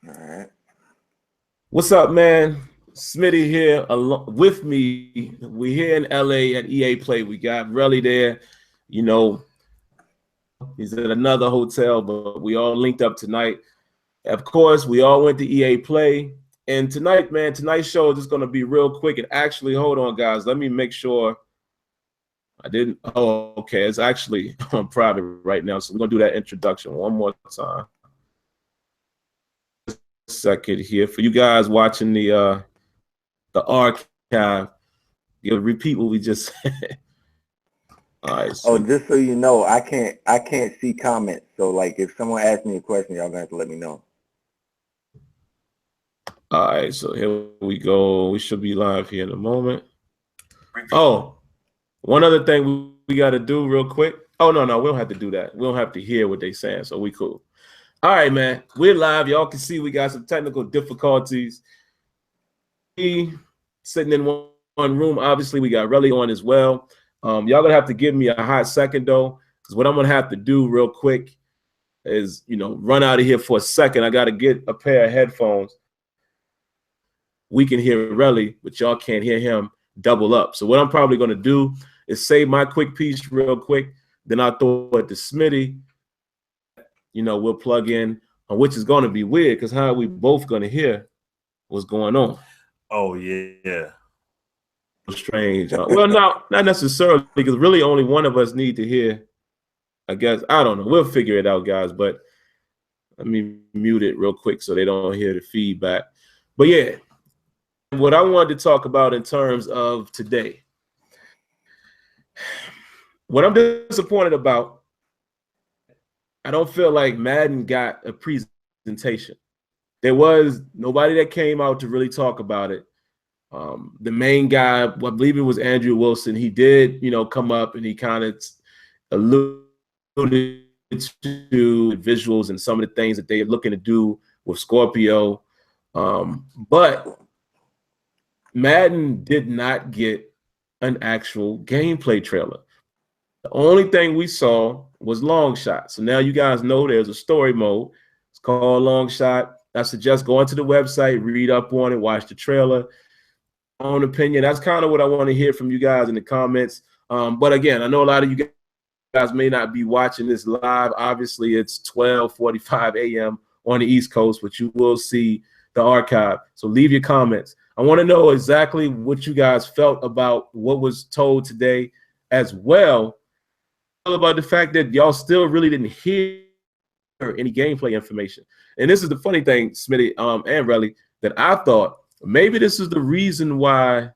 All right. What's up, man? Smitty here with me. We here in LA at EA Play. We got Relly there. You know, he's at another hotel, but we all linked up tonight. Of course, we all went to EA Play. And tonight, man, tonight's show is just going to be real quick. And actually, hold on, guys. Let me make sure I didn't. Oh, okay. It's actually on private right now. So we're going to do that introduction one more time. Second here for you guys watching the archive. You'll repeat what we just said. All right. So, just so you know, I can't see comments. So like if someone asks me a question, y'all gonna have to let me know. all right, so here we go. We should be live here in a moment. Oh, one other thing we got to do real quick. Oh, no, we don't have to do that. We don't have to hear what they're saying, so we cool. All right, man. We're live. Y'all can see we got some technical difficulties. We sitting in one room. Obviously, we got Relly on as well. Y'all gonna have to give me a hot second though, because what I'm gonna have to do real quick is, run out of here for a second. I gotta get a pair of headphones. We can hear Relly, but y'all can't hear him double up. So what I'm probably gonna do is save my quick piece real quick. Then I'll throw it to Smitty. We'll plug in, which is gonna be weird because how are we both gonna hear what's going on? Oh yeah. Strange. Well, no, not necessarily, because really only one of us need to hear. I guess I don't know. We'll figure it out, guys. But let me mute it real quick so they don't hear the feedback. But yeah, what I wanted to talk about in terms of today, what I'm disappointed about, I don't feel like Madden got a presentation. There was nobody that came out to really talk about it. The main guy, I believe it was Andrew Wilson, he did, come up and he kind of alluded to visuals and some of the things that they're looking to do with Scorpio. But Madden did not get an actual gameplay trailer. The only thing we saw was long shot. So now you guys know there's a story mode. It's called long shot. I suggest going to the website, read up on it, watch the trailer. Own opinion. That's kind of what I want to hear from you guys in the comments. But again, I know a lot of you guys may not be watching this live. Obviously, it's 12:45 a.m. on the East Coast, but you will see the archive. So leave your comments. I want to know exactly what you guys felt about what was told today, as well about the fact that y'all still really didn't hear any gameplay information. And this is the funny thing, Smitty and Relly, that I thought maybe this is the reason why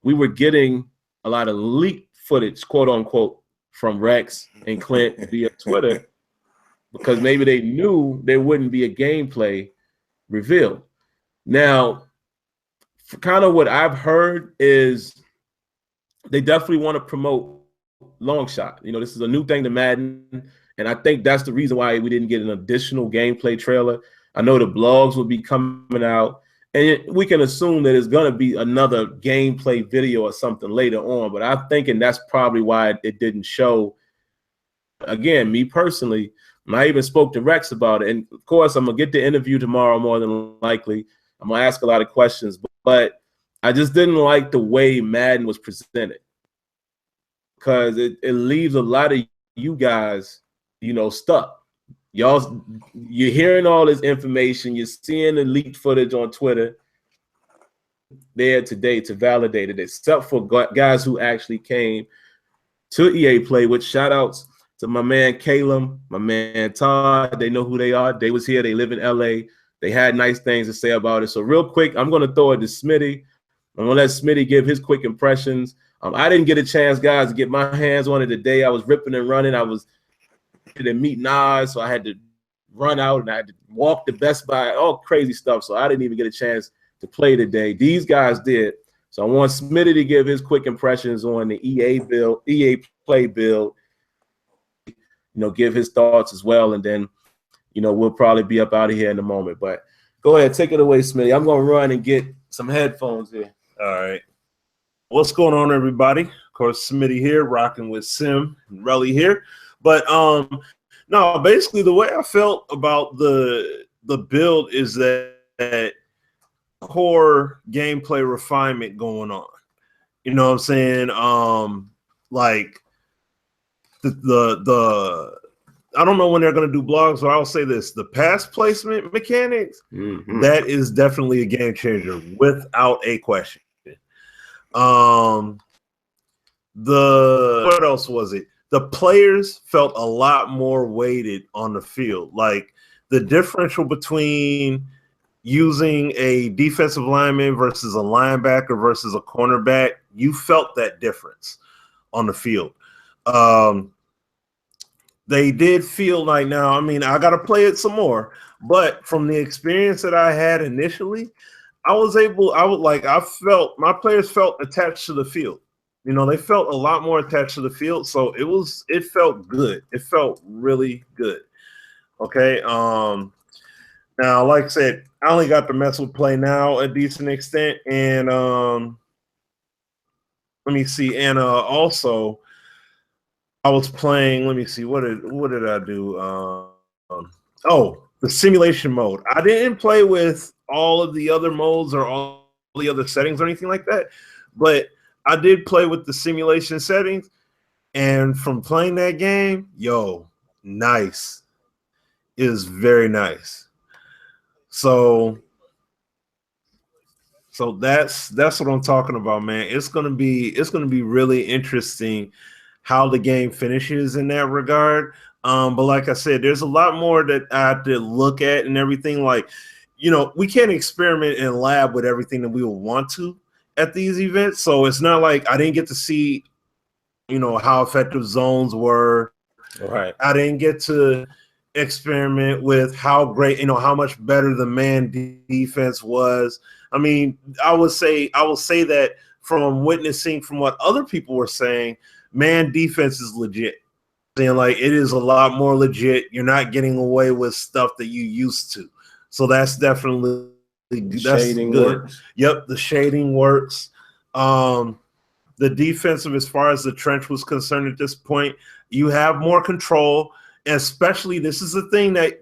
we were getting a lot of leaked footage, quote unquote, from Rex and Clint via Twitter, because maybe they knew there wouldn't be a gameplay reveal. Now, kind of what I've heard is they definitely want to promote long shot. This is a new thing to Madden, and I think that's the reason why we didn't get an additional gameplay trailer. I know the blogs will be coming out, and we can assume that it's going to be another gameplay video or something later on, but I'm thinking that's probably why it didn't show. Again, me personally, I even spoke to Rex about it, and of course, I'm going to get the interview tomorrow more than likely. I'm going to ask a lot of questions, but I just didn't like the way Madden was presented, because it leaves a lot of you guys, stuck. Y'all, you're hearing all this information. You're seeing the leaked footage on Twitter there today to validate it, except for guys who actually came to EA Play, with shout outs to my man Caleb, my man Todd. They know who they are. They was here. They live in LA. They had nice things to say about it. So real quick, I'm going to throw it to Smitty. I'm going to let Smitty give his quick impressions. I didn't get a chance, guys, to get my hands on it today. I was ripping and running. I was to meet Nas, so I had to run out and I had to walk to Best Buy, all crazy stuff. So I didn't even get a chance to play today. These guys did. So I want Smitty to give his quick impressions on the EA Play build, give his thoughts as well. And then, we'll probably be up out of here in a moment. But go ahead, take it away, Smitty. I'm going to run and get some headphones here. All right. What's going on, everybody? Of course, Smitty here, rocking with Sim and Relly here. But no, basically the way I felt about the the build is that core gameplay refinement going on. You know what I'm saying? Like the I don't know when they're going to do blogs, but I'll say this: the pass placement mechanics, that is definitely a game changer without a question. What else was it? The players felt a lot more weighted on the field. Like the differential between using a defensive lineman versus a linebacker versus a cornerback, you felt that difference on the field. They did feel like, now, I mean, I got to play it some more, but from the experience that I had initially, I felt my players felt attached to the field. You know, they felt a lot more attached to the field. So it felt good. It felt really good. Okay. Now, like I said, I only got to mess with play now a decent extent. And let me see. And also, I was playing. Let me see. What did I do? The simulation mode. I didn't play with all of the other modes or all the other settings or anything like that, but I did play with the simulation settings. And from playing that game, nice. It is very nice. So that's what I'm talking about, man. It's gonna be really interesting how the game finishes in that regard. But like I said, there's a lot more that I have to look at and everything. Like, you know, we can't experiment and lab with everything that we will want to at these events. So it's not like I didn't get to see, you know, how effective zones were. Right. I didn't get to experiment with how great, you know, how much better the man defense was. I mean, I will say that from witnessing from what other people were saying, man defense is legit. Saying like it is a lot more legit. You're not getting away with stuff that you used to. So that's definitely Shading good. works. Yep, the shading works. The defensive, as far as the trench was concerned at this point, you have more control. Especially, this is the thing that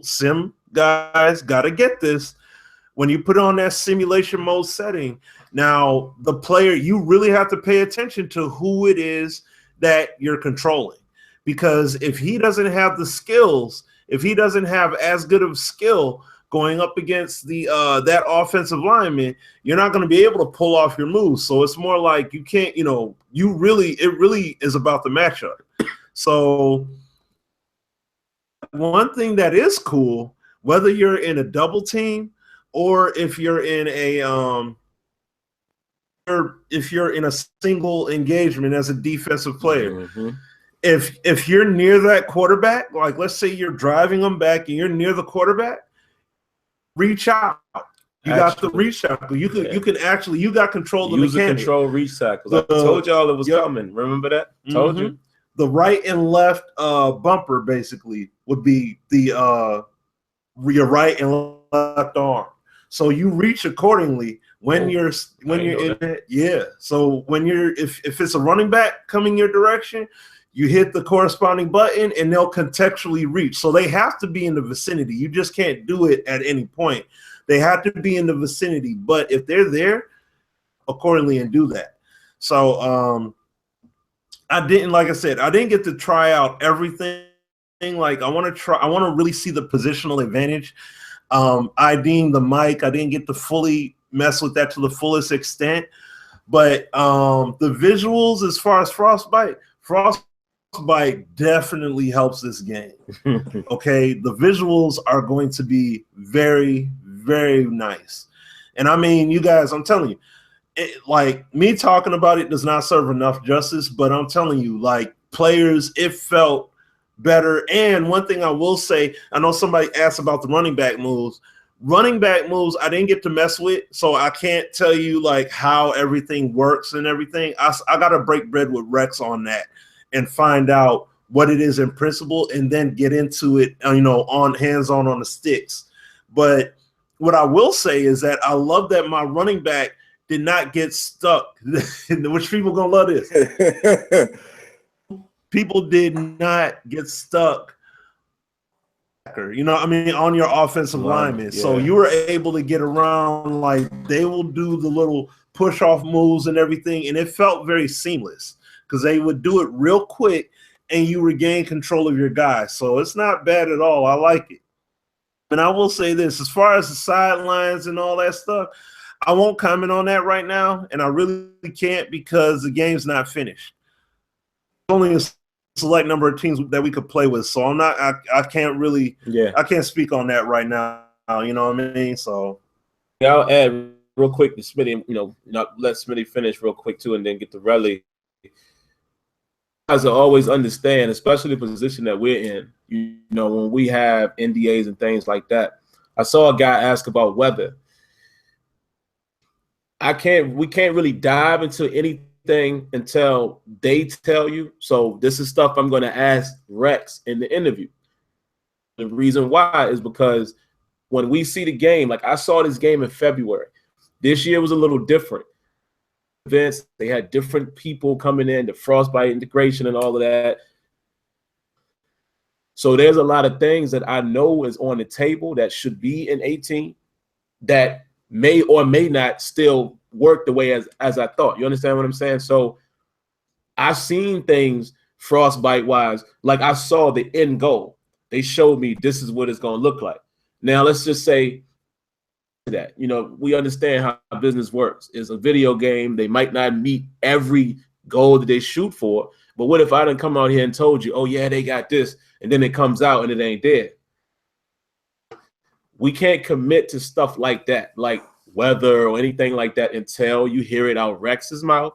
sim guys got to get this. When you put on that simulation mode setting, now the player, you really have to pay attention to who it is that you're controlling. Because if he doesn't have the skills, if he doesn't have as good of skill going up against the that offensive lineman, you're not going to be able to pull off your moves. So it's more like you can't, you know, it really is about the matchup. So one thing that is cool, whether you're in a double team or if you're in a if you're in a single engagement as a defensive player, if you're near that quarterback, like let's say you're driving them back and you're near the quarterback, reach out. You got the reach tackle. You can actually, you got control of the mechanic. Control reach tackles. I told y'all it was coming. Remember that? Told you. The right and left bumper basically would be the your right and left arm. So you reach accordingly when you're in it. Yeah. So when you're if it's a running back coming your direction, you hit the corresponding button and they'll contextually reach. So they have to be in the vicinity. You just can't do it at any point. They have to be in the vicinity. But if they're there, accordingly and do that. So I didn't get to try out everything. Like I want to really see the positional advantage. IDing the mic, I didn't get to fully mess with that to the fullest extent. But the visuals as far as Frostbite definitely helps this game. Okay, the visuals are going to be very, very nice. And I mean, you guys, I'm telling you, like me talking about it does not serve enough justice, but I'm telling you, like players, it felt better. And one thing I will say, I know somebody asked about the running back moves. Running back moves, I didn't get to mess with, so I can't tell you like how everything works and everything. I got to break bread with Rex on that and find out what it is in principle, and then get into it, on hands-on on the sticks. But what I will say is that I love that my running back did not get stuck, which people gonna love this. People did not get stuck You know, I mean, on your offensive lineman. Yeah. So you were able to get around, like they will do the little push off moves and everything. And it felt very seamless because they would do it real quick and you regain control of your guy. So it's not bad at all. I like it. And I will say this, as far as the sidelines and all that stuff, I won't comment on that right now. And I really can't because the game's not finished. Only a select number of teams that we could play with. So I'm not, I can't really, I can't speak on that right now. You know what I mean? So yeah, I'll add real quick to Smitty, you know, not let Smitty finish real quick too, and then get to Relly. Guys always understand, especially the position that we're in, you know, when we have NDAs and things like that. I saw a guy ask about weather. We can't really dive into anything until they tell you. So this is stuff I'm going to ask Rex in the interview. The reason why is because when we see the game, like I saw this game in February. This year was a little different. Events, they had different people coming in, the frostbite integration and all of that. So there's a lot of things that I know is on the table that should be in 18 that may or may not still work the way as I thought. You understand what I'm saying? So I've seen things frostbite wise, like I saw the end goal. They showed me this is what it's going to look like. Now let's just say that, you know, we understand how business works. It's a video game. They might not meet every goal that they shoot for, but what if I didn't come out here and told you, oh yeah, they got this, and then it comes out and it ain't there? We can't commit to stuff like that, like weather or anything like that, until you hear it out Rex's mouth.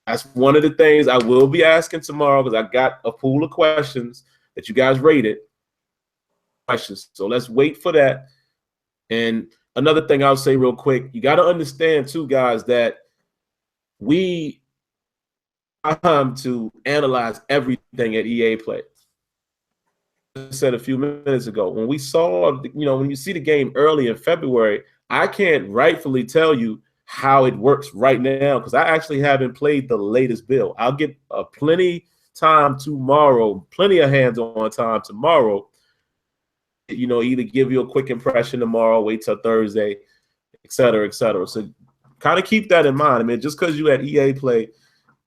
That's one of the things I will be asking tomorrow, because I got a pool of questions that you guys rated. Questions. So let's wait for that. And another thing I'll say real quick, you got to understand too, guys, that we have to analyze everything at EA Play. I said a few minutes ago, when we saw, you know, when you see the game early in February, I can't rightfully tell you how it works right now because I actually haven't played the latest build. I'll get plenty time tomorrow, plenty of hands-on time tomorrow. You know, either give you a quick impression tomorrow, wait till Thursday, et cetera, et cetera. So kind of keep that in mind. I mean, just because you had EA Play,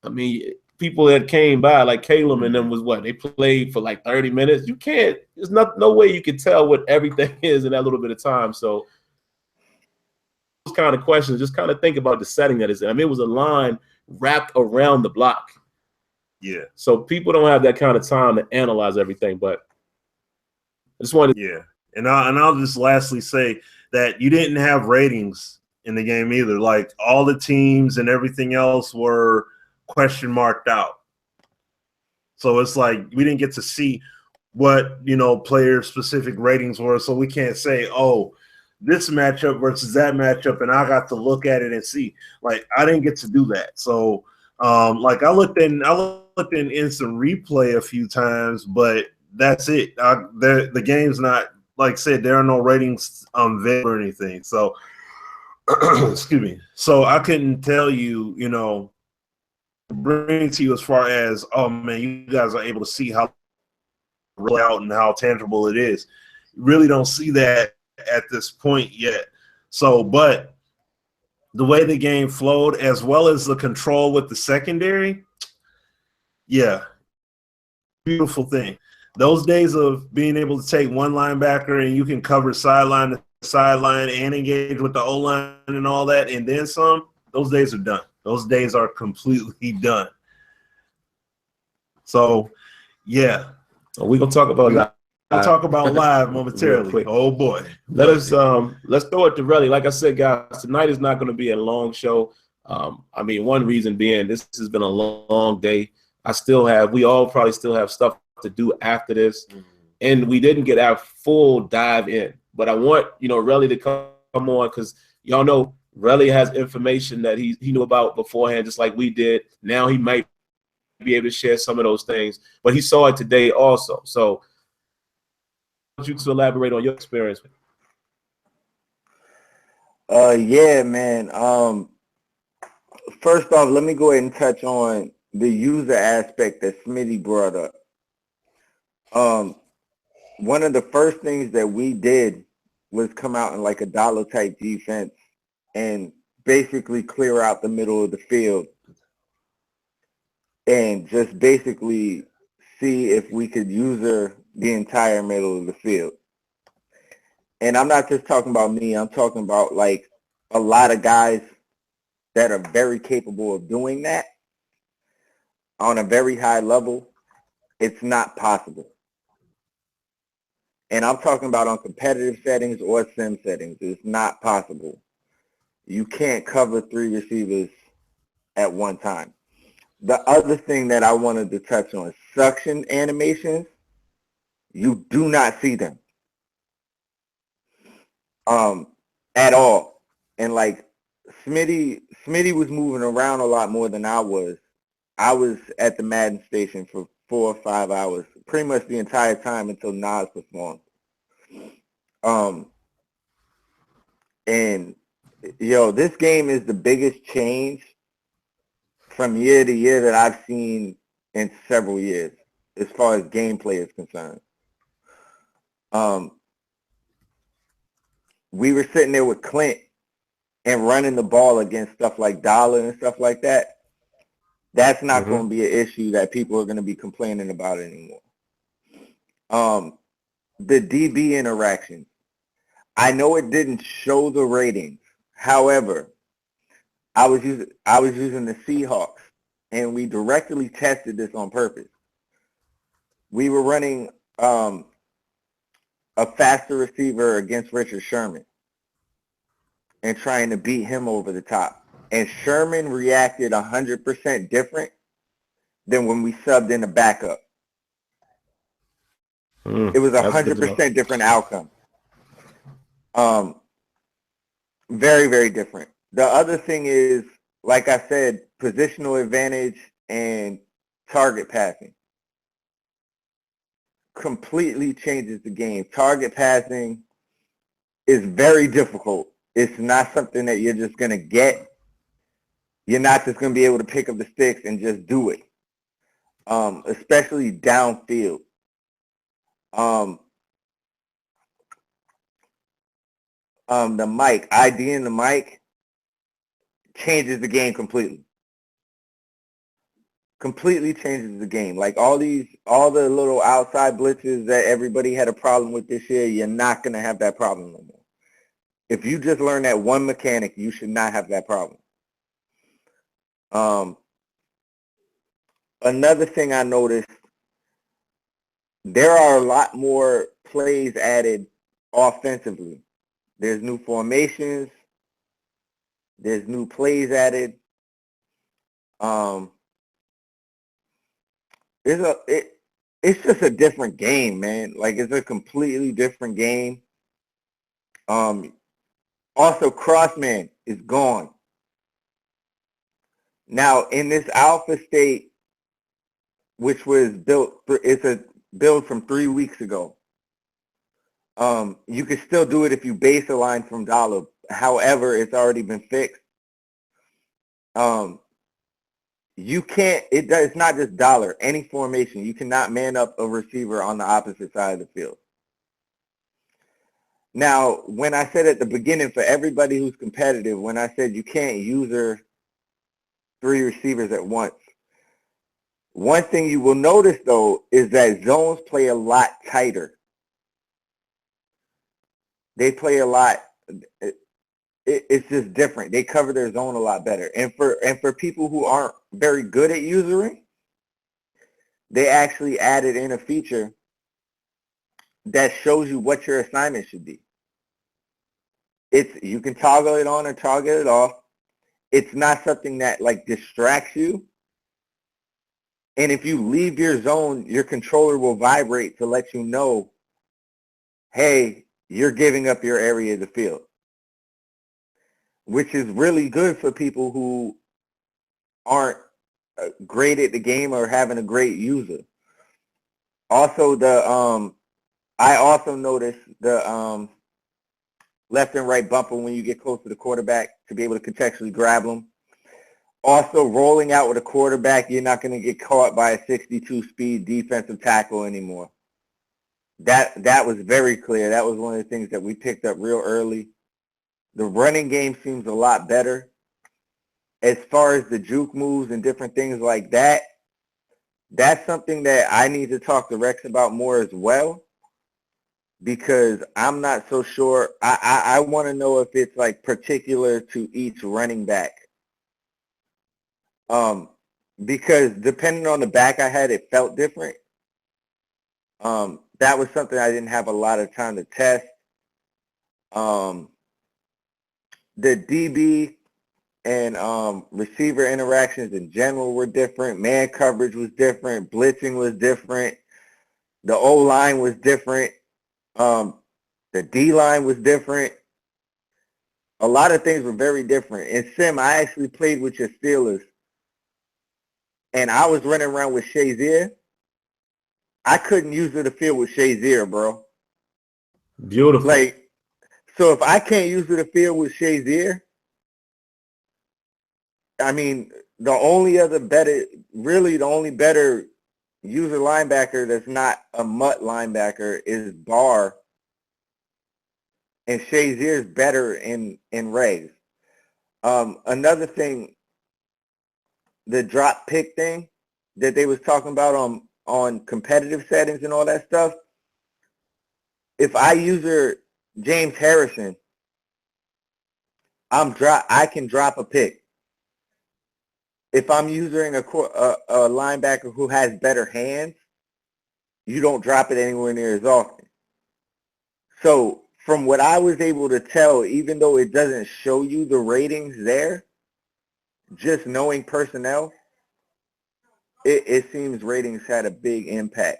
I mean, people that came by, like Caleb and them, was what? They played for like 30 minutes. You can't, there's no way you can tell what everything is in that little bit of time. So those kind of questions, just kind of think about the setting that is in. I mean, it was a line wrapped around the block. Yeah. So people don't have that kind of time to analyze everything, but I just wanted to. Yeah. And I'll just lastly say that you didn't have ratings in the game either. Like all the teams and everything else were question marked out. So it's like we didn't get to see what, you know, player specific ratings were. So we can't say, oh, this matchup versus that matchup, and I got to look at it and see. Like I didn't get to do that. So like I looked in instant replay a few times, but that's it. The game's not, like I said, there are no ratings unveiled or anything. So excuse me. So I couldn't tell you, you know, bring to you as far as, oh man, you guys are able to see how roll out and how tangible it is. You really don't see that at this point yet. So, but the way the game flowed, as well as the control with the secondary, yeah, beautiful thing. Those days of being able to take one linebacker and you can cover sideline to sideline and engage with the O-line and all that, and then some, those days are done. Those days are completely done. So, yeah. We're going to talk about that. I'll talk about live momentarily. Oh boy. Let's throw it to Relly. Like I said, guys, tonight is not going to be a long show. I mean, one reason being this has been a long day. We all probably still have stuff to do after this. And we didn't get our full dive in. But I want, you know, Relly to come on because y'all know Relly has information that he knew about beforehand, just like we did. Now he might be able to share some of those things, but he saw it today also. So I want you to elaborate on your experience. Yeah, man. First off, let me go ahead and touch on the user aspect that Smitty brought up. one of the first things that we did was come out in like a dollar type defense and basically clear out the middle of the field and just basically see if we could user the entire middle of the field. And I'm not just talking about me, I'm talking about like a lot of guys that are very capable of doing that on a very high level. It's not possible. And I'm talking about on competitive settings or sim settings. It's not possible. You can't cover 3 receivers at one time. The other thing that I wanted to touch on, suction animations, you do not see them at all. And like Smitty was moving around a lot more than I was. I was at the Madden station for 4 or 5 hours, pretty much the entire time until Nas performed. And yo, this game is the biggest change from year to year that I've seen in several years, as far as gameplay is concerned. We were sitting there with Clint and running the ball against stuff like Dollar and stuff like that. That's not going to be an issue that people are going to be complaining about anymore. The DB interactions. I know it didn't show the ratings. However, I was using the Seahawks, and we directly tested this on purpose. We were running a faster receiver against Richard Sherman and trying to beat him over the top. And Sherman reacted 100% different than when we subbed in a backup. It was 100% different outcome. Very, very different. The other thing is, like I said, positional advantage and target passing completely changes the game. Target passing is very difficult. It's not something that you're just going to get. You're not just going to be able to pick up the sticks and just do it, especially downfield. The mic, IDing the mic changes the game completely. Completely changes the game. Like all the little outside blitzes that everybody had a problem with this year, you're not going to have that problem no more. If you just learn that one mechanic, you should not have that problem. Another thing I noticed, there are a lot more plays added offensively. There's new formations. There's new plays added. It's just a different game, man. Like, it's a completely different game. Also, Crossman is gone. Now, in this alpha state, which was built, it's a build from 3 weeks ago. You can still do it if you base a line from Dollar. However, it's already been fixed. You can't, it's not just Dollar, any formation. You cannot man up a receiver on the opposite side of the field. Now, when I said at the beginning, for everybody who's competitive, when I said you can't user 3 receivers at once, one thing you will notice, though, is that zones play a lot tighter. They play a lot. It's just different. They cover their zone a lot better. And for people who aren't very good at usering, they actually added in a feature that shows you what your assignment should be. You can toggle it on or toggle it off. It's not something that like distracts you. And if you leave your zone, your controller will vibrate to let you know, hey, you're giving up your area of the field, which is really good for people who aren't great at the game or having a great user. Also, I also noticed the left and right bumper when you get close to the quarterback to be able to contextually grab them. Also, rolling out with a quarterback, you're not going to get caught by a 62 speed defensive tackle anymore. that was very clear. That was one of the things that we picked up real early. The running game seems a lot better. As far as the juke moves and different things like that, that's something that I need to talk to Rex about more as well, because I'm not so sure. I want to know if it's like particular to each running back. Because depending on the back I had, it felt different. That was something I didn't have a lot of time to test. The DB and receiver interactions in general were different. Man coverage was different. Blitzing was different. The O-line was different. The D-line was different. A lot of things were very different. In Sim, I actually played with your Steelers, and I was running around with Shazier. I couldn't use the field with Shazier, bro. Beautiful. Like, so if I can't use the field with Shazier, I mean, the only better user linebacker that's not a mutt linebacker is Barr, and Shazier's better in regs. Another thing, the drop pick thing that they was talking about on competitive settings and all that stuff. If I user James Harrison, I can drop a pick. If I'm using a linebacker who has better hands, you don't drop it anywhere near as often. So from what I was able to tell, even though it doesn't show you the ratings there, just knowing personnel, it seems ratings had a big impact.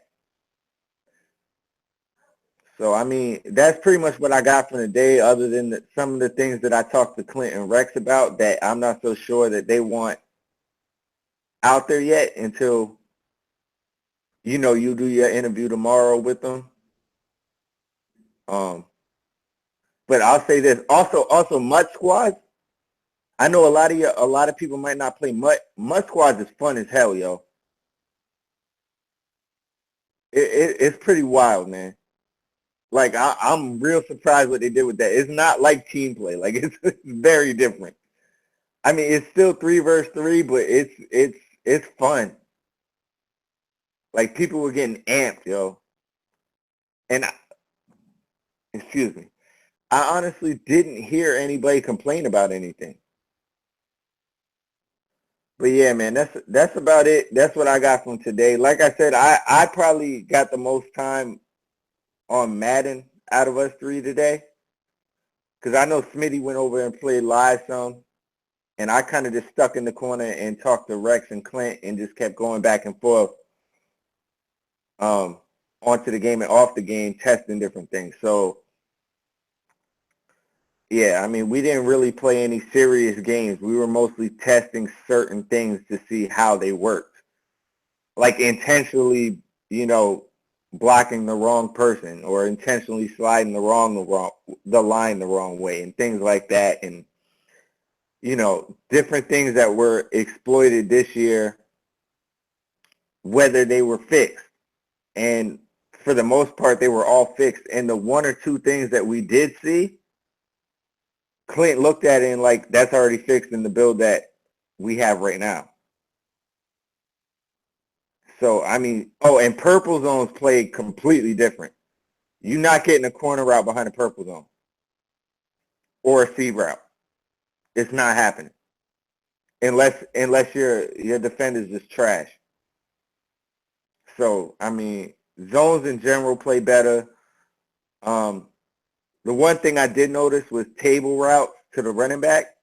So, I mean, that's pretty much what I got from the day, other than some of the things that I talked to Clint and Rex about that I'm not so sure that they want out there yet until, you do your interview tomorrow with them. But I'll say this. Also Mutt Squads. I know a lot of people might not play Mutt. Mutt Squads is fun as hell, yo. It's pretty wild, man. Like, I'm real surprised what they did with that. It's not like team play. Like, it's very different. I mean, it's still 3 versus 3, but it's fun. Like, people were getting amped, yo. And excuse me, I honestly didn't hear anybody complain about anything. But yeah, man, that's about it. That's what I got from today. Like I said, I probably got the most time on Madden out of us 3 today, because I know Smitty went over and played live some, and I kind of just stuck in the corner and talked to Rex and Clint and just kept going back and forth onto the game and off the game, testing different things. So yeah, I mean, we didn't really play any serious games. We were mostly testing certain things to see how they worked, like intentionally, blocking the wrong person, or intentionally sliding the line the wrong way, and things like that, and different things that were exploited this year, whether they were fixed. And for the most part, they were all fixed. And the 1 or 2 things that we did see, Clint looked at it and like, that's already fixed in the build that we have right now. So, I mean, and purple zones play completely different. You're not getting a corner route behind a purple zone or a seed route. It's not happening unless your defender's just trash. So, I mean, zones in general play better. The one thing I did notice was table routes to the running back.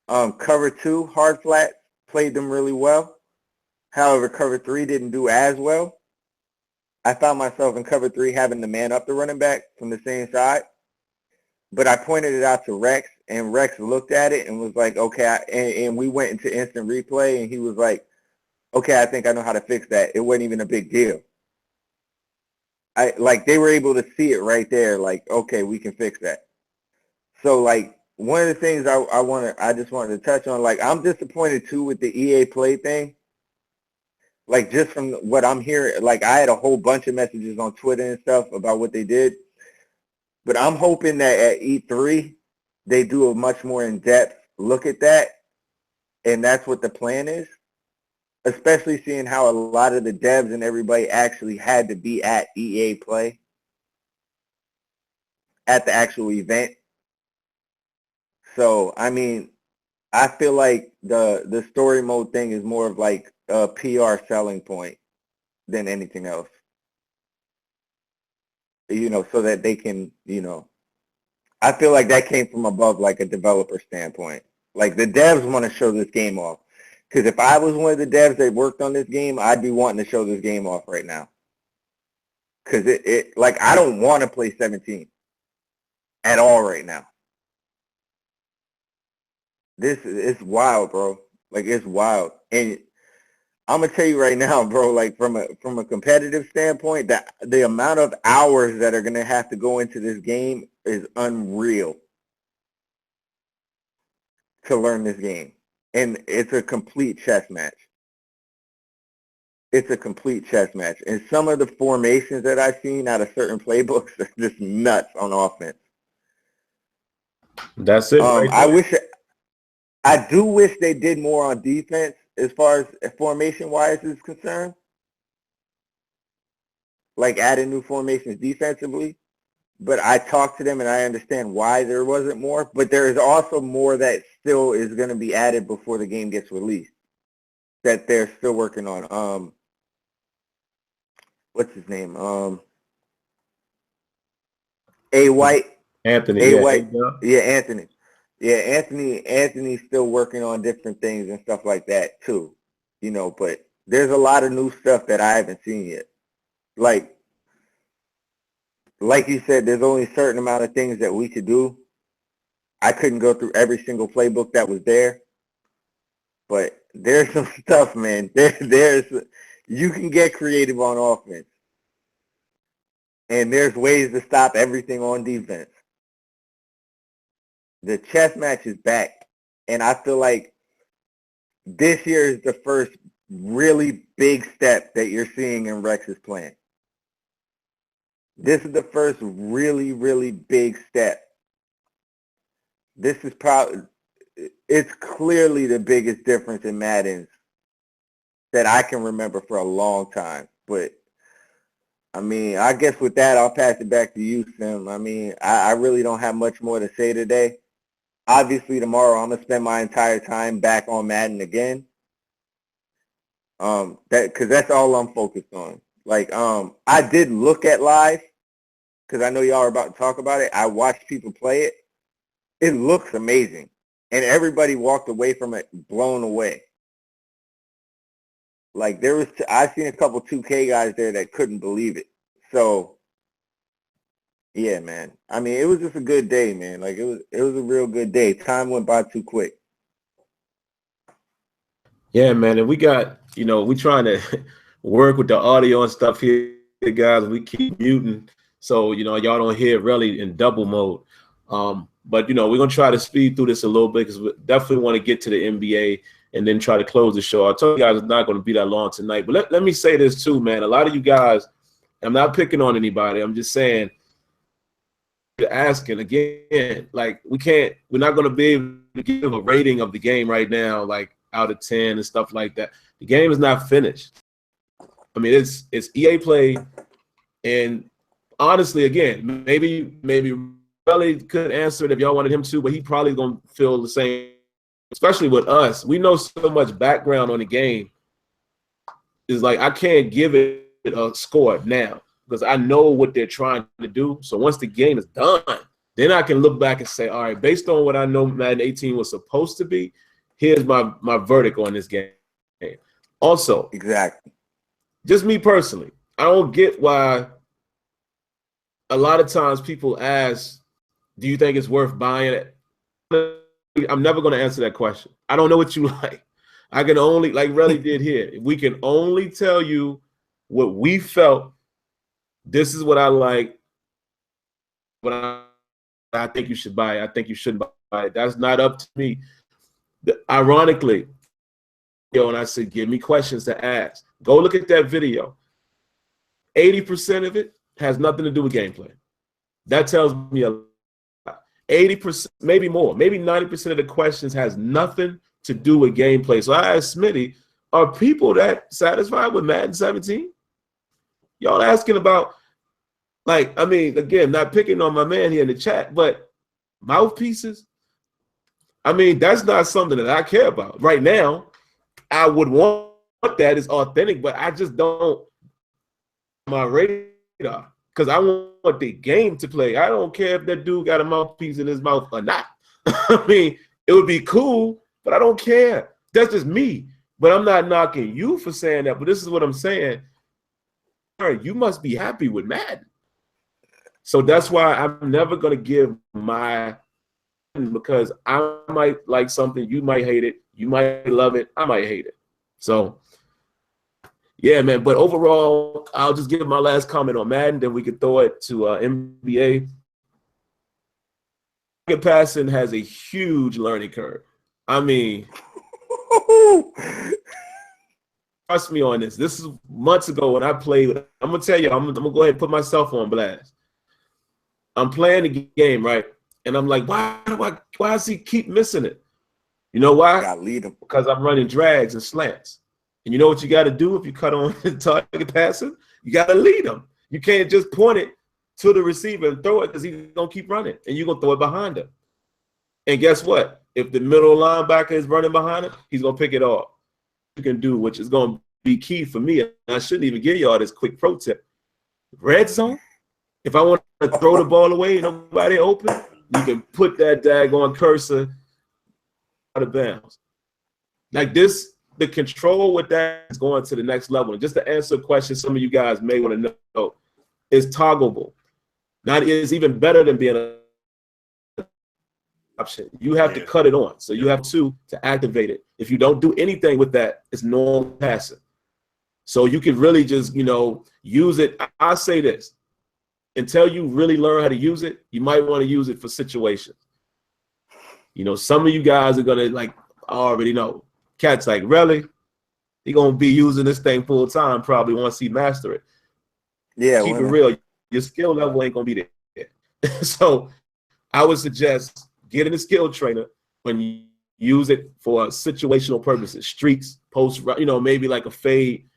Cover 2, hard flats, played them really well. However, cover 3 didn't do as well. I found myself in cover 3 having to man up the running back from the same side. But I pointed it out to Rex, and Rex looked at it and was like, okay, and we went into instant replay, and he was like, okay, I think I know how to fix that. It wasn't even a big deal. They were able to see it right there, like, okay, we can fix that. So, like, one of the things I just wanted to touch on, like, I'm disappointed, too, with the EA Play thing. Like just from what I'm hearing, like I had a whole bunch of messages on Twitter and stuff about what they did. But I'm hoping that at E3, they do a much more in-depth look at that. And that's what the plan is, especially seeing how a lot of the devs and everybody actually had to be at EA Play at the actual event. So, I mean, I feel like the story mode thing is more of like a PR selling point than anything else. You know, so that they can, you know, I feel like that came from above, like a developer standpoint. Like the devs want to show this game off. Because if I was one of the devs that worked on this game, I'd be wanting to show this game off right now. Because like, I don't want to play 17 at all right now. It's wild, bro. Like, it's wild. And I'm gonna tell you right now, bro, like from a competitive standpoint, that the amount of hours that are gonna have to go into this game is unreal to learn this game. And it's a complete chess match. It's a complete chess match. And some of the formations that I've seen out of certain playbooks are just nuts on offense. That's it. Right I do wish they did more on defense as far as formation-wise is concerned. Like adding new formations defensively. But I talked to them and I understand why there wasn't more. But there is also more that still is going to be added before the game gets released that they're still working on. What's his name? A. White. Anthony. A. Yeah, White. Yeah, Anthony. Yeah, Anthony's still working on different things and stuff like that too. You know, but there's a lot of new stuff that I haven't seen yet. Like you said, there's only a certain amount of things that we could do. I couldn't go through every single playbook that was there, but there's some stuff, man. You can get creative on offense, and there's ways to stop everything on defense. The chess match is back, and I feel like this year is the first really big step that you're seeing in Rex's plan. This is the first really, really big step. This is probably, it's clearly the biggest difference in Madden that I can remember for a long time. But, I mean, I guess with that, I'll pass it back to you, Sim. I mean, I really don't have much more to say today. Obviously, tomorrow I'm going to spend my entire time back on Madden again. Because that's all I'm focused on. Like, I did look at live, because I know y'all are about to talk about it. I watched people play it. It looks amazing. And everybody walked away from it blown away. Like I've seen a couple 2K guys there that couldn't believe it. So, yeah, man. I mean, it was just a good day, man. Like it was a real good day. Time went by too quick. Yeah, man. And we got, we trying to work with the audio and stuff here, guys. We keep muting. So, y'all don't hear it really in double mode. But, we're going to try to speed through this a little bit because we definitely want to get to the NBA and then try to close the show. I told you guys it's not going to be that long tonight. But let me say this too, man. A lot of you guys, I'm not picking on anybody. I'm just saying, asking again, like we're not going to be able to give a rating of the game right now, like out of 10 and stuff like that. The game is not finished. I mean, it's EA Play, and honestly, again, maybe Relly could answer it if y'all wanted him to, but he probably gonna feel the same. Especially with us, we know so much background on the game. Is like I can't give it a score now because I know what they're trying to do. So once the game is done, then I can look back and say, all right, based on what I know Madden 18 was supposed to be, here's my verdict on this game. Also, exactly. Just me personally, I don't get why a lot of times people ask, do you think it's worth buying it? I'm never going to answer that question. I don't know what you like. I can only, like Relly did here, we can only tell you what we felt. This is what I like, but I think you should buy it. I think you shouldn't buy it. That's not up to me. Ironically, and I said, give me questions to ask. Go look at that video. 80% of it has nothing to do with gameplay. That tells me a lot. 80%, maybe more, maybe 90% of the questions has nothing to do with gameplay. So I asked Smitty, are people that satisfied with Madden 17? Y'all asking about, like, I mean, again, not picking on my man here in the chat, but mouthpieces? I mean, that's not something that I care about. Right now, I would want that is authentic, but I just don't my radar because I want the game to play. I don't care if that dude got a mouthpiece in his mouth or not. I mean, it would be cool, but I don't care. That's just me. But I'm not knocking you for saying that, but this is what I'm saying. You must be happy with Madden. So that's why I'm never going to give my, because I might like something, you might hate it, you might love it, I might hate it. So yeah, man. But overall, I'll just give my last comment on Madden, then we can throw it to NBA. Passing has a huge learning curve. I mean, trust me on this. This is months ago when I played. I'm gonna tell you, I'm gonna go ahead and put myself on blast. I'm playing the game, right? And I'm like, why does he keep missing it? You know why? I gotta lead him. Because I'm running drags and slants. And you know what you got to do if you cut on target passing? You got to lead him. You can't just point it to the receiver and throw it because he's going to keep running. And you're going to throw it behind him. And guess what? If the middle linebacker is running behind him, he's going to pick it off. You can do, which is going to be key for me. And I shouldn't even give y'all this quick pro tip. Red zone, if I want to throw the ball away and nobody open, you can put that daggone cursor out of bounds. Like this, the control with that is going to the next level. And just to answer a question some of you guys may want to know, is toggleable. Not is even better than being an option. You have to cut it on. So you have to activate it. If you don't do anything with that, it's normal passing. So you can really just, you know, use it. I say this, until you really learn how to use it, you might want to use it for situations. You know, some of you guys are going to, like, I already know. Cats like, really? He gonna be using this thing full time probably once he master it. Yeah, keep it real. Your skill level ain't gonna be there. So I would suggest getting a skill trainer when you use it for situational purposes, streaks, post, you know, maybe like a fade.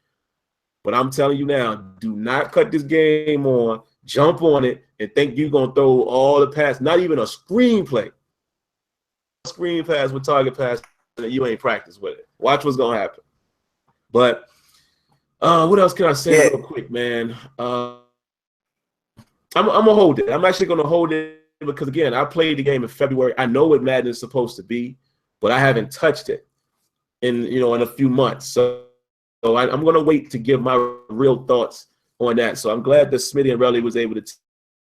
But I'm telling you now, do not cut this game on, jump on it, and think you're gonna throw all the pass, not even a screenplay. Screen pass with target pass. You ain't practiced with it. Watch what's gonna happen. But what else can I say real quick, man? I'm gonna hold it. I'm actually gonna hold it because again, I played the game in February. I know what Madden is supposed to be, but I haven't touched it in a few months. So I'm gonna wait to give my real thoughts on that. So I'm glad that Smitty and Relly was able to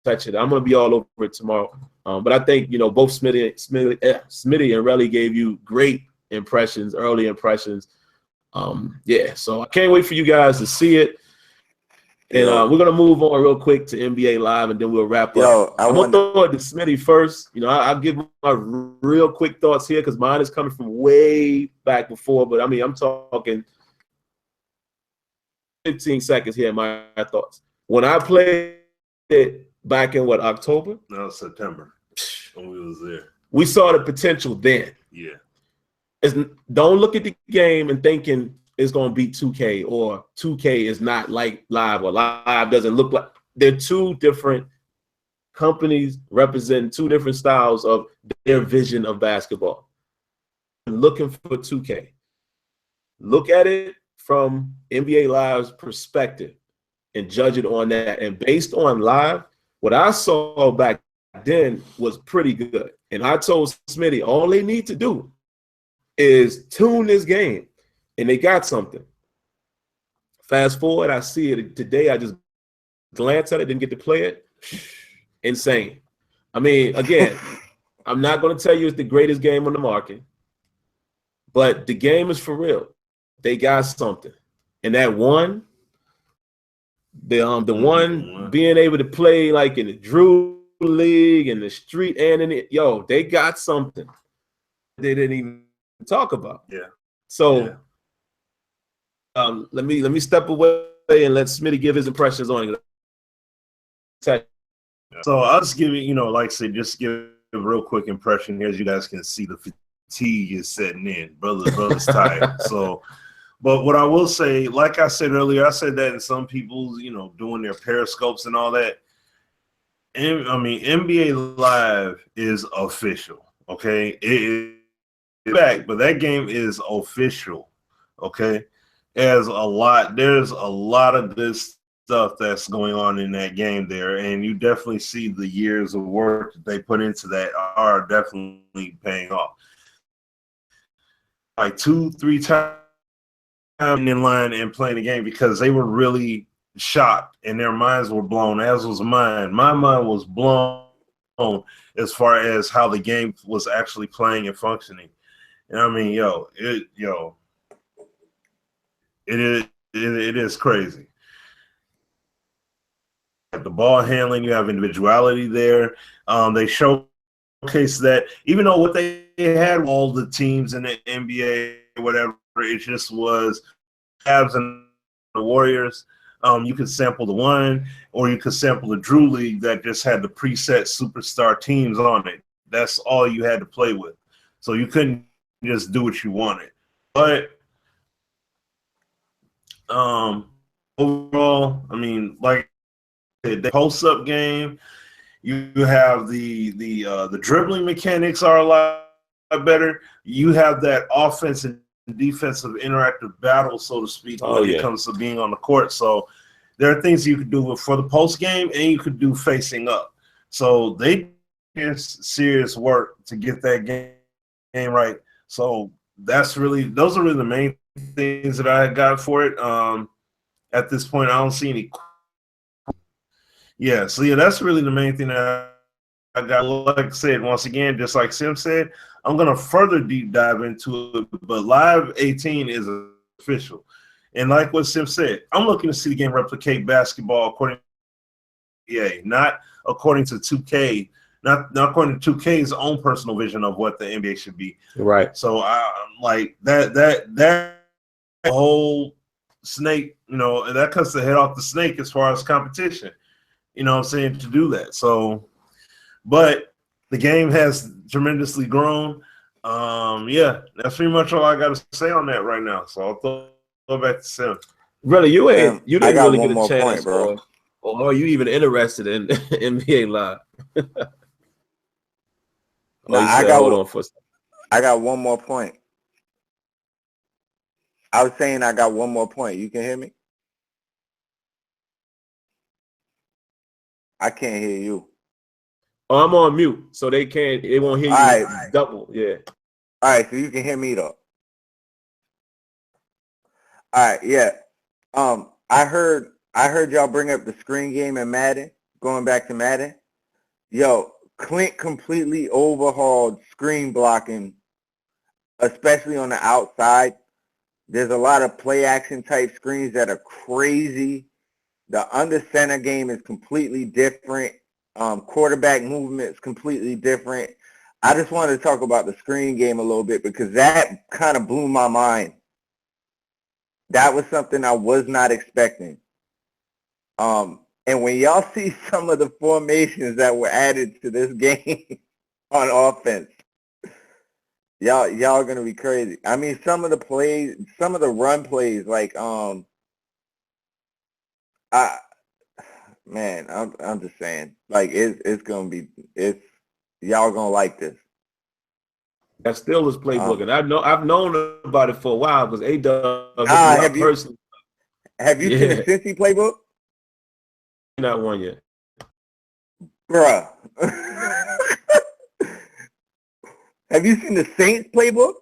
touch it. I'm gonna be all over it tomorrow. But I think both Smitty and Relly gave you great impressions, early impressions. Yeah, so I can't wait for you guys to see it. And we're gonna move on real quick to NBA Live, and then we'll wrap up. I'm gonna throw it to Smitty first. I'll give my real quick thoughts here because mine is coming from way back before. But I mean, I'm talking 15 seconds here. My thoughts when I played it back in October? No, September when we was there. We saw the potential then. Yeah. Don't look at the game and thinking it's going to be 2K or 2K is not like Live or Live doesn't look like. They're two different companies representing two different styles of their vision of basketball. Looking for 2K. Look at it from NBA Live's perspective and judge it on that. And based on Live, what I saw back then was pretty good. And I told Smitty, all they need to do is tune this game, and they got something. Fast forward, I see it today. I just glance at it, didn't get to play it. Insane. I mean, again, I'm not going to tell you it's the greatest game on the market, but the game is for real. They got something, and that one, the one being able to play like in the Drew League and the street and in it, they got something they didn't even talk about. Yeah. So let me step away and let Smitty give his impressions on it. So I'll just give you, like I said, just give a real quick impression here, as you guys can see the fatigue is setting in. Brother's tired. So, but what I will say, like I said earlier, I said that in some people's, doing their periscopes and all that. And I mean, NBA Live is official. Okay, it is back, but that game is official. Okay, there's a lot of good stuff that's going on in that game there, and you definitely see the years of work that they put into that are definitely paying off. Like 2-3 times in line and playing the game because they were really shocked and their minds were blown, as was mine. My mind was blown as far as how the game was actually playing and functioning. And I mean, it is crazy. The ball handling, you have individuality there. They showcase that, even though what they had all the teams in the NBA, whatever, it just was Cavs and the Warriors. You could sample the one, or you could sample the Drew League that just had the preset superstar teams on it. That's all you had to play with. So you couldn't just do what you wanted. But overall, I mean, like the post-up game, you have the dribbling mechanics are a lot better. You have that offense and defensive interactive battle, so to speak, when it comes to being on the court. So there are things you could do for the post game, and you could do facing up. So they did serious work to get that game right. So those are really the main things that I got for it. At this point, I don't see any. Yeah, so that's really the main thing that I got. Like I said, once again, just like Sim said, I'm going to further deep dive into it, but Live 18 is official. And like what Sim said, I'm looking to see the game replicate basketball according to NBA, not according to 2K, not according to 2K's own personal vision of what the NBA should be. Right. So I like that whole snake, that cuts the head off the snake as far as competition. You know what I'm saying, to do that. So, but the game has tremendously grown. That's pretty much all I got to say on that right now. So I'll throw back to Sam. Brother, you didn't really get a chance, point, bro. Or are you even interested in NBA Live? No, I got one more point. I was saying I got one more point. You can hear me? I can't hear you. Oh, I'm on mute, so they won't hear you double. Yeah. All right, so you can hear me though. All right, yeah. I heard y'all bring up the screen game in Madden, going back to Madden. Yo, Clint completely overhauled screen blocking, especially on the outside. There's a lot of play action type screens that are crazy. The under center game is completely different. Quarterback movement is completely different. I just wanted to talk about the screen game a little bit because that kind of blew my mind. That was something I was not expecting. And when y'all see some of the formations that were added to this game on offense, y'all gonna be crazy. I mean, some of the run plays, like I'm just saying, like it's y'all gonna like this. That still is playbook, and I've known about it for a while because A-Dub. Have you seen the Cincy playbook? Not one yet, bruh. Have you seen the Saints playbook?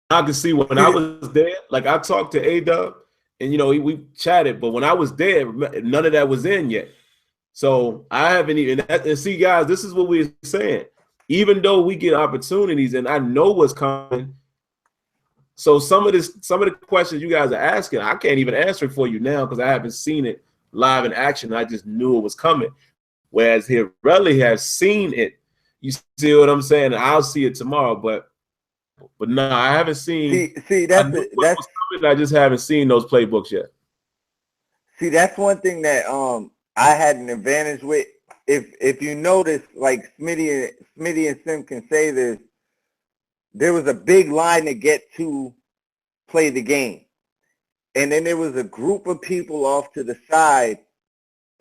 I can see when I was there. Like I talked to A-Dub, and we chatted, but when I was there, none of that was in yet. So I haven't even. And see, guys, this is what we're saying. Even though we get opportunities, and I know what's coming, so some of the questions you guys are asking, I can't even answer it for you now because I haven't seen it live in action. I just knew it was coming. Whereas here, Relly has seen it. You see what I'm saying? I'll see it tomorrow, but But no, I haven't seen. See, I knew what was coming, I just haven't seen those playbooks yet. See, that's one thing that I had an advantage with. If you notice, like Smitty and Sim can say this, there was a big line to get to play the game. And then there was a group of people off to the side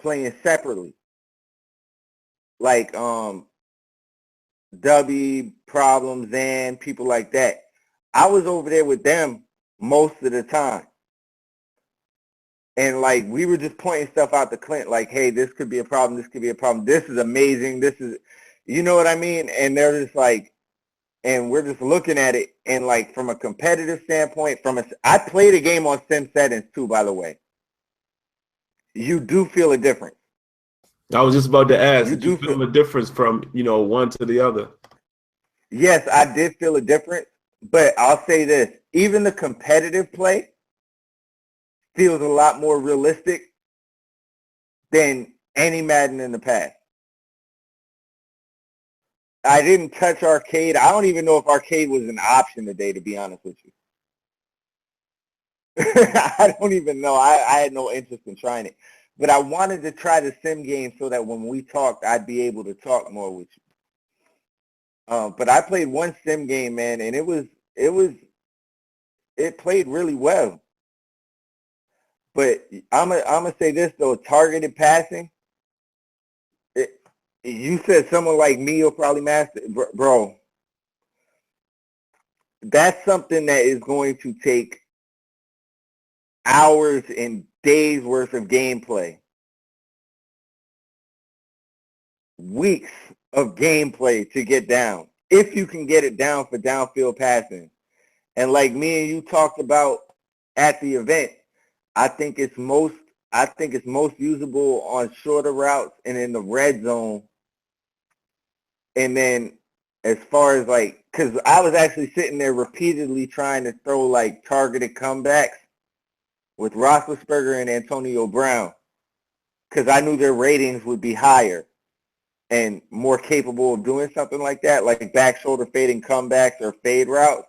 playing separately. Like W, Problems, and people like that. I was over there with them most of the time. And like we were just pointing stuff out to Clint, like, hey, this could be a problem, this could be a problem, this is amazing, this is, you know what I mean? And they're just like, and we're just looking at it, and like from a competitive standpoint, I played a game on Sim Settings too, by the way. You do feel a difference. I was just about to ask, You did you do feel a difference from, one to the other? Yes, I did feel a difference, but I'll say this, even the competitive play feels a lot more realistic than any Madden in the past. I didn't touch arcade. I don't even know if arcade was an option today, to be honest with you. I don't even know. I had no interest in trying it. But I wanted to try the sim game so that when we talked, I'd be able to talk more with you. But I played one sim game, man, and it played really well. But I'm gonna say this though, targeted passing. You said someone like me will probably master, bro. That's something that is going to take hours and days worth of gameplay, weeks of gameplay to get down, if you can get it down for downfield passing. And like me and you talked about at the event, I think it's most usable on shorter routes and in the red zone. And then as far as like, because I was actually sitting there repeatedly trying to throw like targeted comebacks with Roethlisberger and Antonio Brown, because I knew their ratings would be higher and more capable of doing something like that, like back shoulder fading comebacks or fade routes.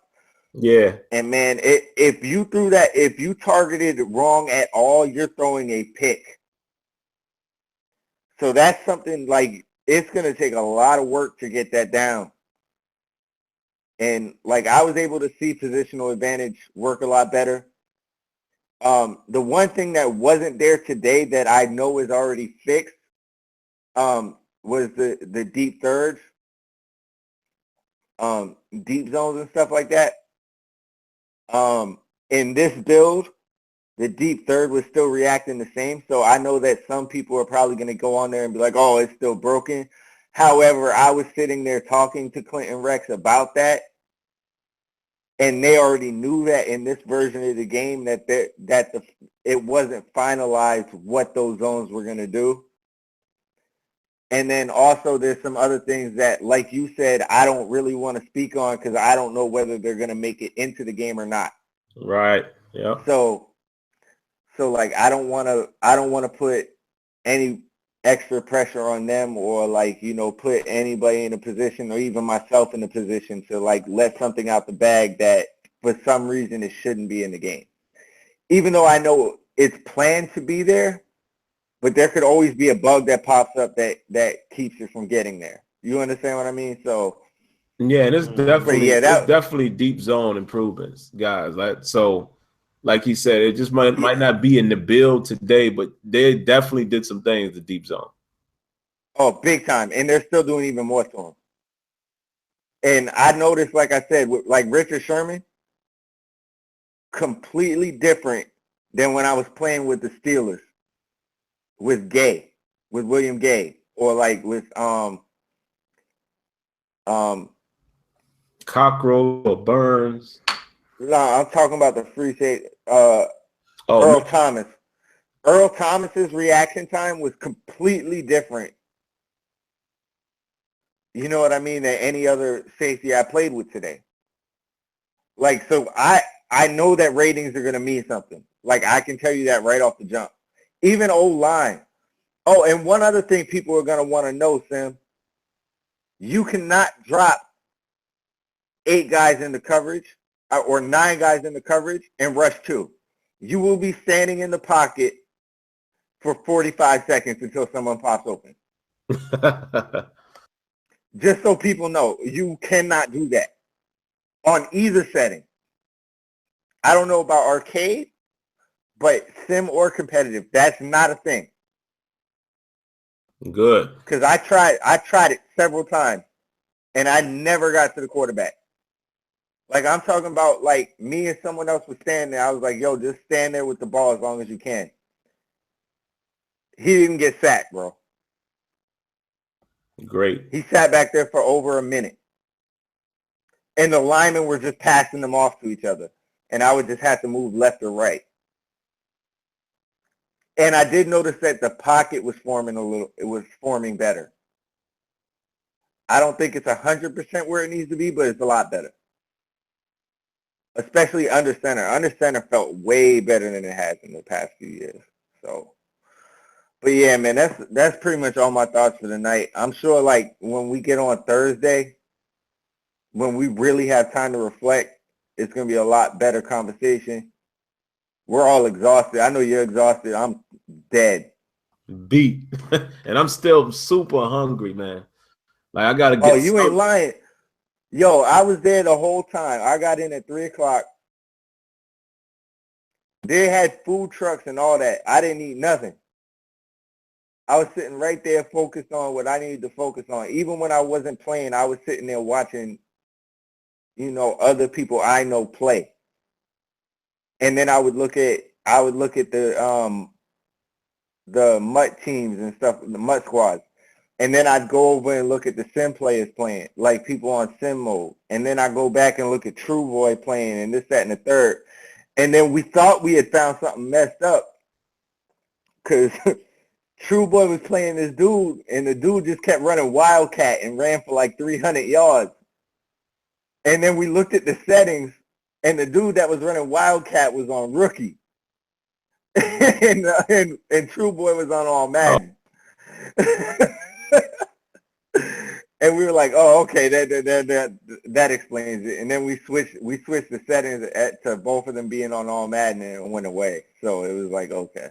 Yeah. And man, if you threw that, if you targeted wrong at all, you're throwing a pick. So that's something like, it's going to take a lot of work to get that down. And like I was able to see positional advantage work a lot better. The one thing that wasn't there today that I know is already fixed was the deep thirds, deep zones and stuff like that. In this build, the deep third was still reacting the same. So I know that some people are probably going to go on there and be like, oh, it's still broken. However, I was sitting there talking to Clinton Rex about that, and they already knew that in this version of the game that it wasn't finalized what those zones were going to do. And then also there's some other things that, like you said, I don't really want to speak on because I don't know whether they're going to make it into the game or not. Right. Yeah. So like I don't want to put any extra pressure on them, or like, put anybody in a position, or even myself in a position to like let something out the bag that for some reason it shouldn't be in the game. Even though I know it's planned to be there, but there could always be a bug that pops up that keeps it from getting there. You understand what I mean? So yeah, and it's definitely yeah, it's definitely deep zone improvements, guys. Like he said, it just might not be in the build today, but they definitely did some things to deep zone. Oh, big time. And they're still doing even more to them. And I noticed, like I said, with like Richard Sherman, completely different than when I was playing with the Steelers, with William Gay, or like with Cockroach or Burns. No, I'm talking about the free safety, Earl Thomas. Earl Thomas's reaction time was completely different. You know what I mean? Than any other safety I played with today. Like, so I know that ratings are going to mean something. Like, I can tell you that right off the jump. Even O-line. Oh, and one other thing people are going to want to know, Sim. You cannot drop 8 guys in the coverage or 9 guys in the coverage and rush 2. You will be standing in the pocket for 45 seconds until someone pops open. Just so people know, you cannot do that on either setting. I don't know about arcade, but sim or competitive, that's not a thing. Good. Because I tried it several times, and I never got to the quarterback. Like, I'm talking about, like, me and someone else was standing there. I was like, yo, just stand there with the ball as long as you can. He didn't get sacked, bro. Great. He sat back there for over a minute. And the linemen were just passing them off to each other. And I would just have to move left or right. And I did notice that the pocket was forming better. I don't think it's 100% where it needs to be, but it's a lot better. Especially under center. Under center felt way better than it has in the past few years. So, but yeah, man, that's pretty much all my thoughts for the night. I'm sure, like, when we get on Thursday, when we really have time to reflect, it's going to be a lot better conversation. We're all exhausted. I know you're exhausted. I'm dead. Beat. And I'm still super hungry, man. Like, I got to get. Oh, you ain't lying. Yo, I was there the whole time. I got in at 3 o'clock. They had food trucks and all that. I didn't eat nothing. I was sitting right there focused on what I needed to focus on. Even when I wasn't playing, I was sitting there watching, you know, other people I know play. And then I would look at the MUT teams and stuff, the MUT squads. And then I'd go over and look at the sim players playing, like people on sim mode. And then I go back and look at True Boy playing and this, that, and the third. And then we thought we had found something messed up because True Boy was playing this dude, and the dude just kept running Wildcat and ran for like 300 yards. And then we looked at the settings, and the dude that was running Wildcat was on Rookie. and True Boy was on all Madden. And we were like, oh, okay, that explains it. And then we switched the settings to both of them being on all Madden, and it went away. So it was like, okay.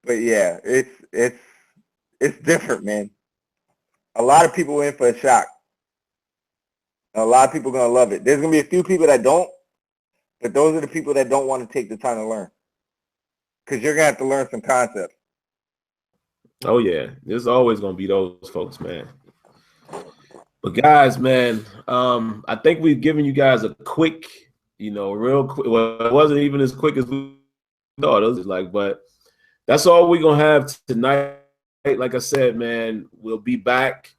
But yeah, it's different, man. A lot of people in for a shock. A lot of people are gonna love it. There's gonna be a few people that don't, but those are the people that don't want to take the time to learn. Because you're gonna have to learn some concepts. Oh yeah, there's always gonna be those folks, man. But guys, man, I think we've given you guys a quick, real quick. Well, it wasn't even as quick as we thought. It was like, but that's all we're gonna have tonight. Like I said, man, we'll be back,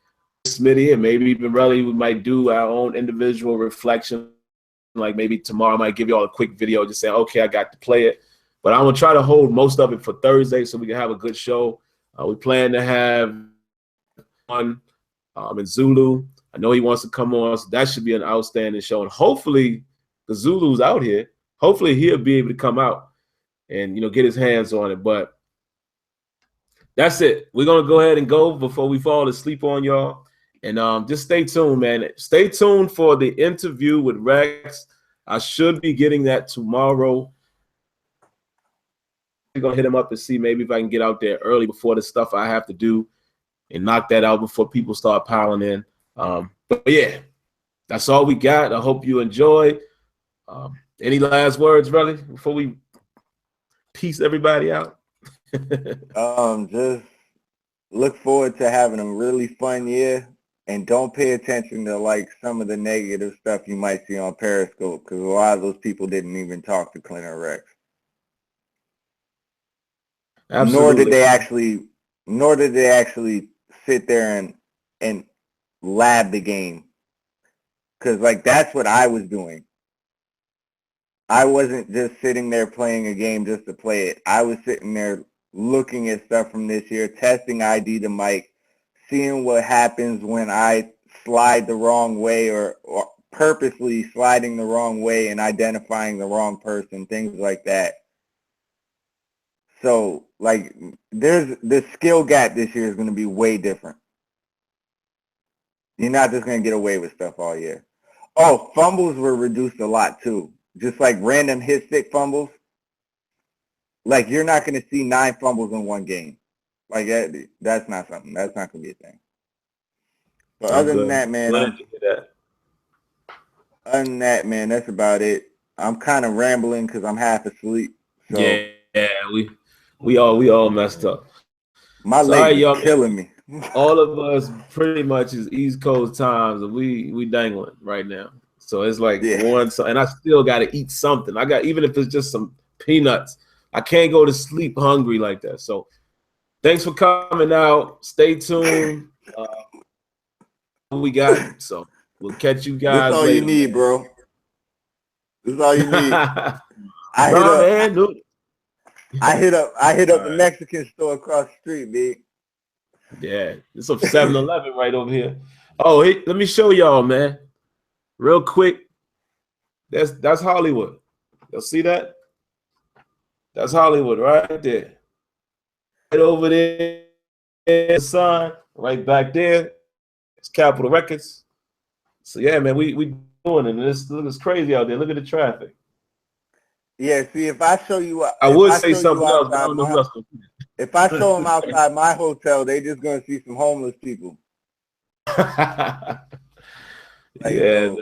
Smitty, and maybe even really we might do our own individual reflection. Like maybe tomorrow I might give you all a quick video, just saying, okay, I got to play it. But I'm gonna try to hold most of it for Thursday so we can have a good show. We plan to have one in Zulu. I know he wants to come on, so that should be an outstanding show. And hopefully, the Zulu's out here. Hopefully, he'll be able to come out and get his hands on it. But that's it. We're gonna go ahead and go before we fall asleep on y'all. And just stay tuned, man. Stay tuned for the interview with Rex. I should be getting that tomorrow. I'm gonna hit him up and see maybe if I can get out there early before the stuff I have to do and knock that out before people start piling in. But yeah, that's all we got. I hope you enjoyed. Any last words, brother, before we peace everybody out? Just look forward to having a really fun year, and don't pay attention to like some of the negative stuff you might see on Periscope, because a lot of those people didn't even talk to Clint or Rex. Absolutely. Nor did they actually sit there and lab the game. Because like that's what I was doing. I wasn't just sitting there playing a game just to play it. I was sitting there looking at stuff from this year, testing ID to Mike, seeing what happens when I slide the wrong way or purposely sliding the wrong way and identifying the wrong person, things like that. So, like, the skill gap this year is going to be way different. You're not just going to get away with stuff all year. Oh, fumbles were reduced a lot too. Just like random hit stick fumbles. Like you're not going to see 9 fumbles in one game. Like that's not something. That's not going to be a thing. But other than that, man, that's about it. I'm kind of rambling because I'm half asleep. So yeah, we all messed up. My legs are killing me. All of us pretty much is East Coast times, and we dangling right now. So it's like one, and I still got to eat something. I got, even if it's just some peanuts, I can't go to sleep hungry like that. So thanks for coming out. Stay tuned. We got, so we'll catch you guys. That's all later. You need, bro. That's all you need. I hit up the Mexican store across the street, big. Yeah, it's a 7-Eleven right over here. Oh, hey, let me show y'all, man, real quick. That's Hollywood. You'll see that? That's Hollywood right there. Right over there, the sign right back there. It's Capitol Records. So yeah, man, we doing it. It's crazy out there. Look at the traffic. Yeah, see, if I show you, I would say something else, but I don't know who else. If I show them outside my hotel, they just gonna see some homeless people. Yeah, man.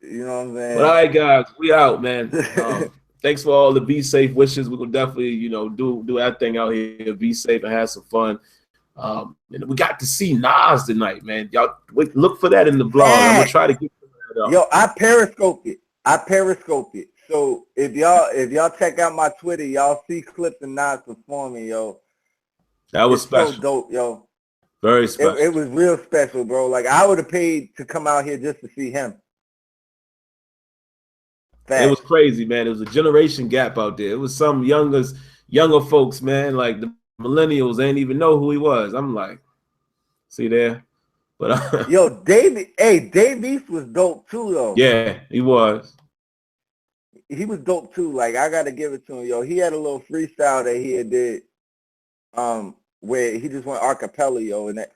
You know what I'm saying? But all right, guys, we out, man. Thanks for all the be safe wishes. We're gonna definitely, do our thing out here, be safe and have some fun. And we got to see Nas tonight, man. Y'all look for that in the vlog. I'm gonna try to get that up. Yo, I periscoped it. So if y'all check out my Twitter, y'all see clips of Nas performing, yo. That was special. So dope, yo. Very special. It was real special, bro. Like I would have paid to come out here just to see him. It was crazy, man. It was a generation gap out there. It was some younger folks, man. Like the millennials ain't even know who he was. I'm like, see there? But yo, Dave East was dope too, though. Yeah, he was. He was dope too. Like I gotta give it to him, yo. He had a little freestyle that he did, where he just went acapella, yo, and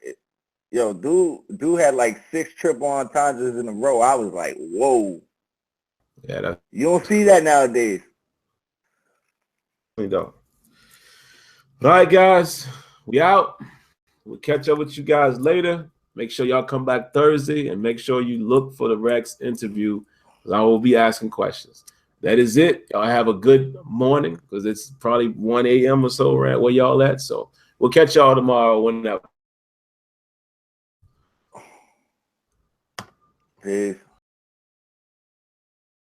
dude had like 6 triple entendres in a row. I was like, whoa. Yeah, you don't see that nowadays. We don't. All right, guys, we out. We'll catch up with you guys later. Make sure y'all come back Thursday, and make sure you look for the Rex interview, because I will be asking questions. That is it. Y'all have a good morning, because it's probably 1 a.m. or so right where y'all at. So we'll catch y'all tomorrow whenever. Peace.